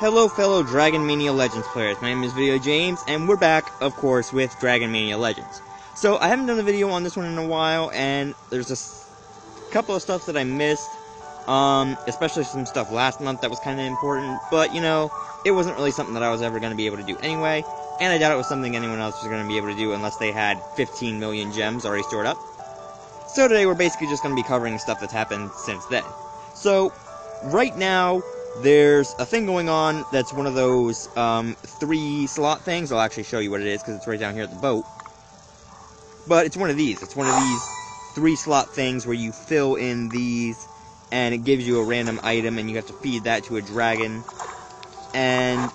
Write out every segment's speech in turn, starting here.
Hello fellow Dragon Mania Legends players, my name is VideoJames, and we're back, of course, with Dragon Mania Legends. So, I haven't done a video on this one in a while, and there's a couple of stuff that I missed, especially some stuff last month that was kind of important, but, you know, it wasn't really something that I was ever going to be able to do anyway, and I doubt it was something anyone else was going to be able to do unless they had 15 million gems already stored up. So today we're basically just going to be covering stuff that's happened since then. So, right now, there's a thing going on that's one of those 3-slot things. I'll actually show you what it is because it's right down here at the boat. But it's one of these. It's one of these 3-slot things where you fill in these and it gives you a random item and you have to feed that to a dragon. And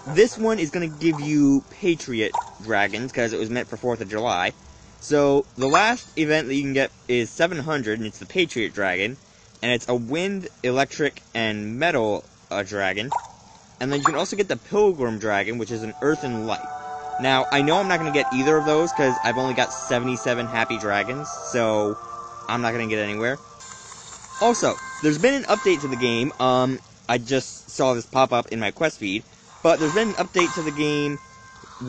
this one is going to give you Patriot dragons because it was meant for 4th of July. So the last event that you can get is 700 and it's the Patriot dragon. And it's a wind, electric, and metal dragon. And then you can also get the Pilgrim Dragon, which is an earth and light. Now, I know I'm not going to get either of those, because I've only got 77 happy dragons, so I'm not going to get anywhere. Also, there's been an update to the game. I just saw this pop up in my quest feed. But there's been an update to the game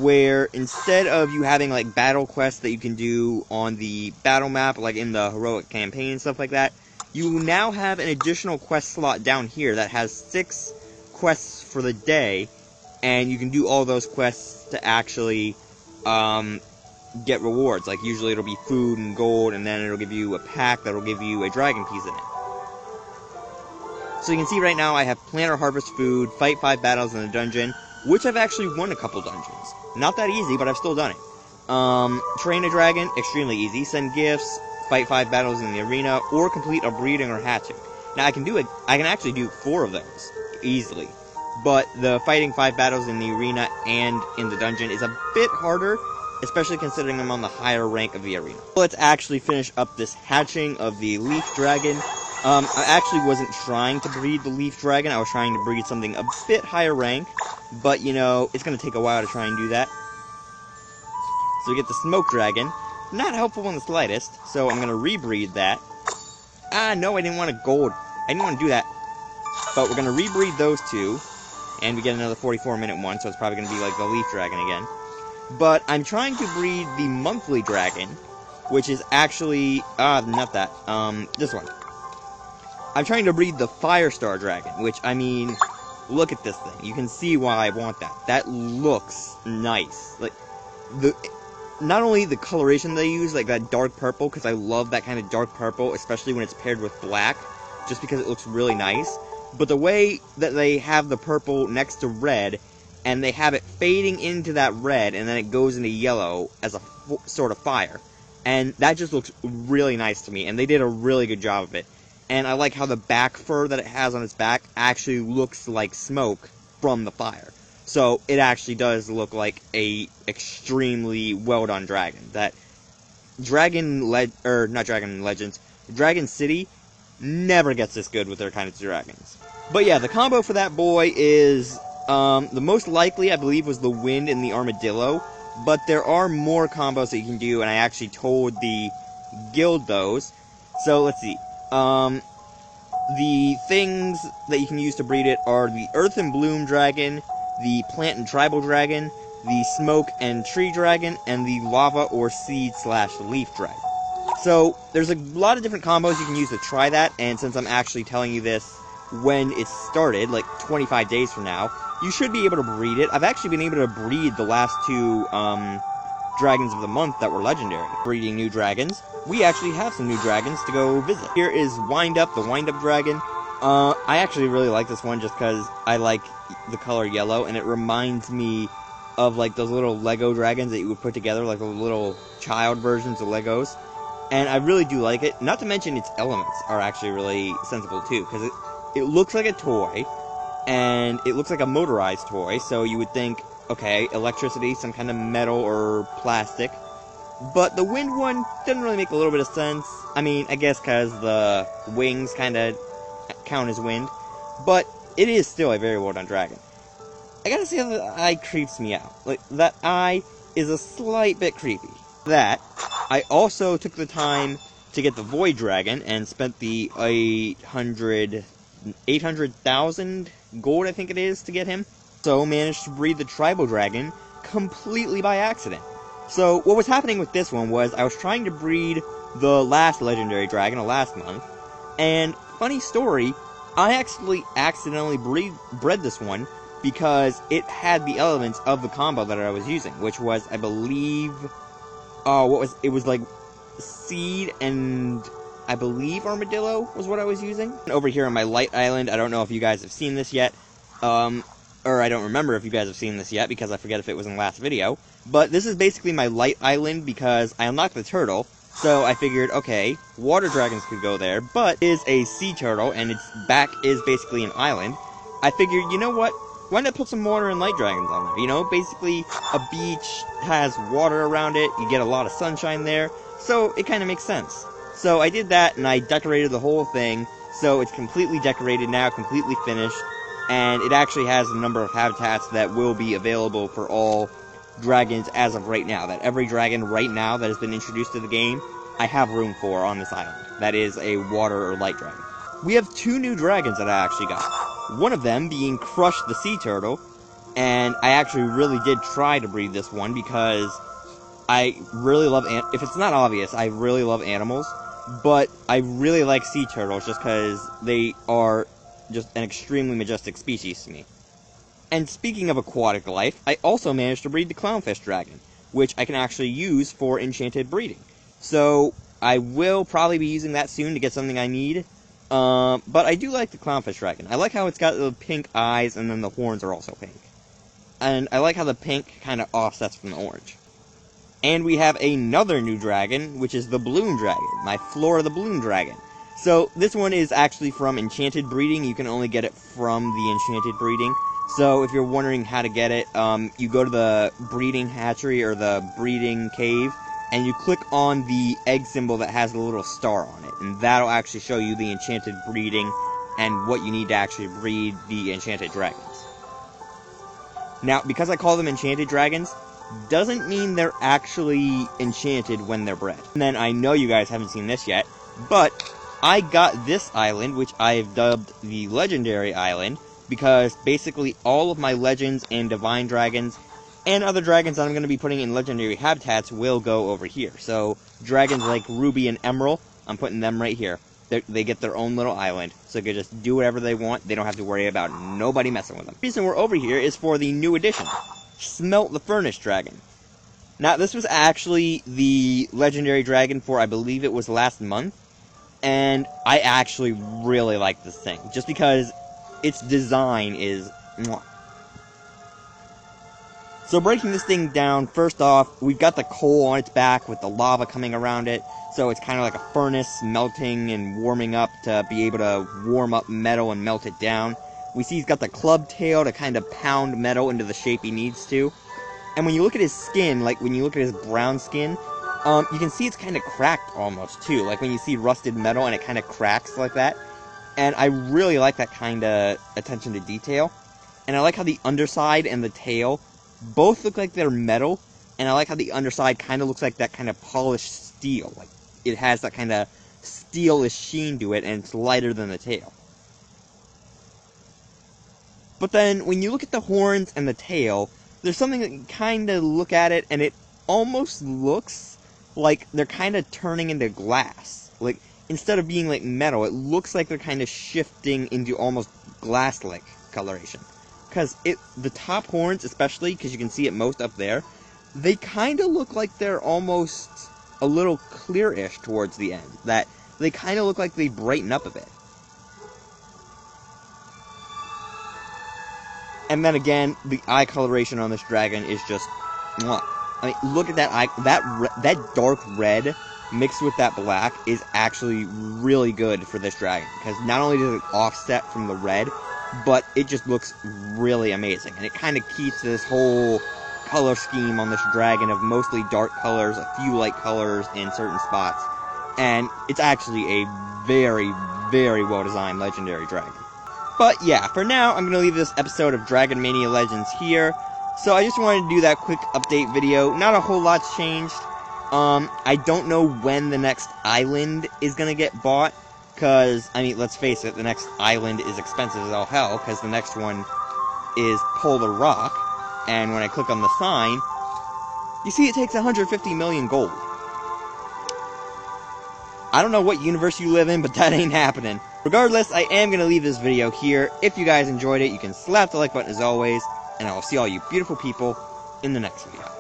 where instead of you having, like, battle quests that you can do on the battle map, like in the heroic campaign and stuff like that, you now have an additional quest slot down here that has 6 quests for the day, and you can do all those quests to actually get rewards. Like, usually it'll be food and gold, and then it'll give you a pack that'll give you a dragon piece in it. So you can see right now I have plant or harvest food, fight 5 battles in a dungeon, which I've actually won a couple dungeons. Not that easy, but I've still done it. Train a dragon, extremely easy. Send gifts, fight 5 battles in the arena, or complete a breeding or hatching. Now, I can actually do 4 of those, easily. But the fighting 5 battles in the arena and in the dungeon is a bit harder, especially considering I'm on the higher rank of the arena. Let's actually finish up this hatching of the leaf dragon. I actually wasn't trying to breed the leaf dragon, I was trying to breed something a bit higher rank, but, you know, it's going to take a while to try and do that. So we get the smoke dragon. Not helpful in the slightest, so I'm going to rebreed that. No, I didn't want a gold. I didn't want to do that. But we're going to rebreed those 2, and we get another 44-minute one, so it's probably going to be like the leaf dragon again. But I'm trying to breed the monthly dragon, which is actually, not that, this one. I'm trying to breed the Firestar dragon, which, I mean, look at this thing. You can see why I want that. That looks nice. Like, not only the coloration they use, like that dark purple, because I love that kind of dark purple, especially when it's paired with black, just because it looks really nice, but the way that they have the purple next to red, and they have it fading into that red, and then it goes into yellow as a sort of fire, and that just looks really nice to me, and they did a really good job of it. And I like how the back fur that it has on its back actually looks like smoke from the fire. So, it actually does look like a extremely well-done dragon. That Dragon City never gets this good with their kind of dragons. But yeah, the combo for that boy is, the most likely, I believe, was the wind and the armadillo. But there are more combos that you can do, and I actually told the guild those. So, let's see. The things that you can use to breed it are the Earth and Bloom Dragon, the Plant and Tribal Dragon, the Smoke and Tree Dragon, and the Lava or Seed/Leaf Dragon. So, there's a lot of different combos you can use to try that, and since I'm actually telling you this when it started, like 25 days from now, you should be able to breed it. I've actually been able to breed the last 2, dragons of the month that were legendary. Breeding new dragons. We actually have some new dragons to go visit. Here is Wind Up, the Wind Up Dragon. I actually really like this one just because I like the color yellow, and it reminds me of, like, those little Lego dragons that you would put together, like the little child versions of Legos. And I really do like it. Not to mention its elements are actually really sensible, too, because it looks like a toy, and it looks like a motorized toy, so you would think, okay, electricity, some kind of metal or plastic. But the wind one doesn't really make a little bit of sense. I mean, I guess because the wings kind of count as wind. But it is still a very well-done dragon. I gotta say, the eye creeps me out. Like, that eye is a slight bit creepy. That, I also took the time to get the Void Dragon and spent the 800,000 gold, I think it is, to get him. So managed to breed the tribal dragon completely by accident. So what was happening with this one was I was trying to breed the last legendary dragon last month, and funny story, I actually accidentally bred this one because it had the elements of the combo that I was using, which was, I believe, it was like seed and I believe armadillo was what I was using. Over here on my light island, I don't know if you guys have seen this yet, or I don't remember if you guys have seen this yet because I forget if it was in the last video, but this is basically my light island because I unlocked the turtle. So I figured, okay, water dragons could go there, but it is a sea turtle, and its back is basically an island. I figured, you know what, why not put some water and light dragons on there? You know, basically, a beach has water around it, you get a lot of sunshine there, so it kind of makes sense. So I did that, and I decorated the whole thing, so it's completely decorated now, completely finished, and it actually has a number of habitats that will be available for all dragons as of right now. That every dragon right now that has been introduced to the game, I have room for on this island. That is a water or light dragon. We have 2 new dragons that I actually got. One of them being Crush the Sea Turtle, and I actually really did try to breed this one because I really love, if it's not obvious, I really love animals, but I really like sea turtles just because they are just an extremely majestic species to me. And speaking of aquatic life, I also managed to breed the clownfish dragon, which I can actually use for enchanted breeding. So I will probably be using that soon to get something I need. But I do like the clownfish dragon. I like how it's got the pink eyes and then the horns are also pink. And I like how the pink kind of offsets from the orange. And we have another new dragon, which is the balloon dragon, my Flora the balloon dragon. So this one is actually from enchanted breeding. You can only get it from the enchanted breeding. So if you're wondering how to get it, you go to the breeding hatchery or the breeding cave, and you click on the egg symbol that has a little star on it, and that'll actually show you the enchanted breeding and what you need to actually breed the enchanted dragons. Now, because I call them enchanted dragons, doesn't mean they're actually enchanted when they're bred. And then I know you guys haven't seen this yet, but I got this island, which I've dubbed the Legendary Island, because basically all of my legends and divine dragons and other dragons that I'm going to be putting in legendary habitats will go over here. So dragons like Ruby and Emerald, I'm putting them right here. They get their own little island, so they can just do whatever they want. They don't have to worry about nobody messing with them. The reason we're over here is for the new addition, Smelt the Furnace Dragon. Now, this was actually the legendary dragon for, I believe it was last month, and I actually really like this thing, just because its design is mwah. So breaking this thing down, first off, we've got the coal on its back with the lava coming around it, so it's kind of like a furnace melting and warming up to be able to warm up metal and melt it down. We see he's got the club tail to kind of pound metal into the shape he needs to. And when you look at his skin, like when you look at his brown skin, you can see it's kind of cracked almost too. Like when you see rusted metal and it kind of cracks like that. And I really like that kind of attention to detail. And I like how the underside and the tail both look like they're metal. And I like how the underside kind of looks like that kind of polished steel. Like it has that kind of steelish sheen to it, and it's lighter than the tail. But then when you look at the horns and the tail, there's something that you kind of look at it and it almost looks like they're kind of turning into glass. Like, instead of being like metal, it looks like they're kind of shifting into almost glass-like coloration. Because the top horns, especially, because you can see it most up there, they kind of look like they're almost a little clearish towards the end. That they kind of look like they brighten up a bit. And then again, the eye coloration on this dragon is just mwah. I mean, look at that eye. That dark red mixed with that black is actually really good for this dragon, because not only does it offset from the red, but it just looks really amazing. And it kind of keeps this whole color scheme on this dragon of mostly dark colors, a few light colors in certain spots. And it's actually a very, very well-designed legendary dragon. But yeah, for now, I'm going to leave this episode of Dragon Mania Legends here. So I just wanted to do that quick update video. Not a whole lot's changed. I don't know when the next island is going to get bought. Because, I mean, let's face it, the next island is expensive as all hell, because the next one is Polar Rock, and when I click on the sign, you see it takes 150 million gold. I don't know what universe you live in, but that ain't happening. Regardless, I am going to leave this video here. If you guys enjoyed it, you can slap the like button as always, and I will see all you beautiful people in the next video.